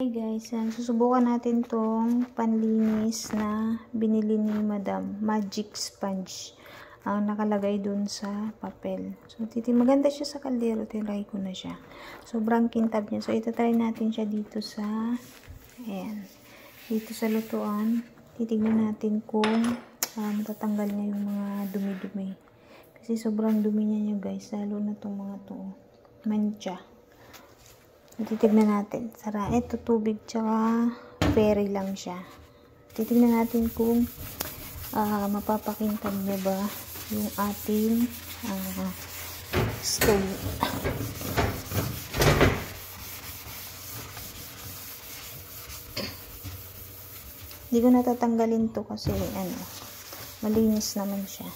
Hey guys, susubukan natin tong panlinis na binili ni Madam, Magic Sponge. Ang nakalagay dun sa papel. So, maganda siya sa kaldero. Tinry ko na siya. Sobrang kintab niya. So, itatry natin siya dito sa, ayan, dito sa lutuan. Titignan natin kung matatanggal niya yung mga dumi-dumi. Kasi sobrang dumi niya guys. Lalo na tong mga to. Mancha. Titignan natin. Sara, ito tubig tsaka fairy lang siya. Titignan natin kung mapapakintab niya ba yung ating stove. Hindi ko natatanggalin to kasi malinis naman siya.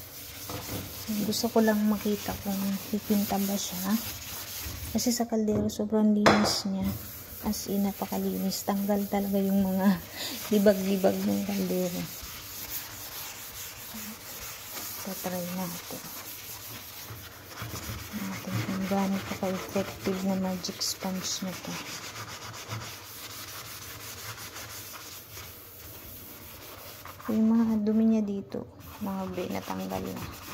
Gusto ko lang makita kung kikintab ba siya. Kasi sa kaldero, sobrang linis niya. As in, napakalinis. Tanggal talaga yung mga libag-libag ng kaldero. Tatry natin. Kung gaano pa ka-effective na magic sponge na to. Yung mga dumi niya dito, mga natanggal na.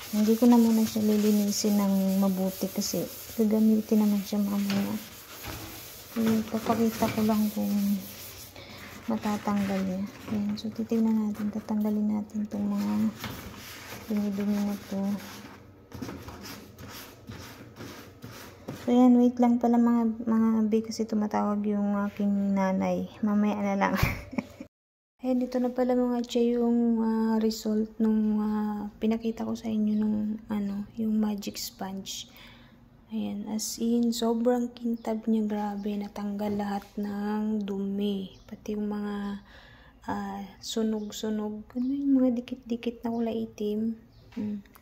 Hindi ko na muna siya lilinisin ng mabuti kasi gagamitin naman siya mamaya. Papakita ko lang kung matatanggal niya. Ayan. So, titignan natin. Tatanggalin natin itong mga dumi-dumi na to. So, ayan. Wait lang pala mga B kasi tumatawag yung aking nanay. Mamaya na lang. Ayan, dito na pala mga tsiya yung result nung pinakita ko sa inyo nung yung magic sponge. Ayan, as in, sobrang kintab niya, grabe. Natanggal lahat ng dumi. Pati yung mga sunog-sunog. Ano yung mga dikit-dikit na kulay itim.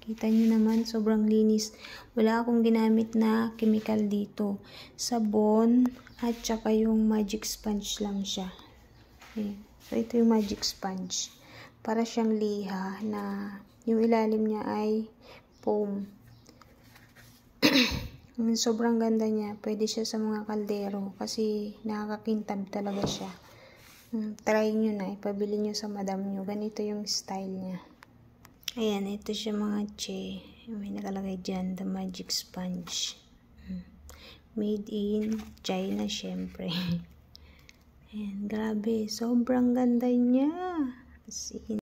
Kita nyo naman, sobrang linis. Wala akong ginamit na chemical dito. Sabon at saka yung magic sponge lang siya. Ayan. So, ito yung magic sponge. Para siyang liha na yung ilalim niya ay foam. Sobrang ganda niya. Pwede siya sa mga kaldero kasi nakakakintab talaga siya. Try nyo na. Ipabili nyo sa madam nyo. Ganito yung style niya. Ayan. Ito siya mga tse. May nakalagay dyan. The magic sponge. Made in China, syempre. Ayan, grabe. Sobrang ganda niya. As in,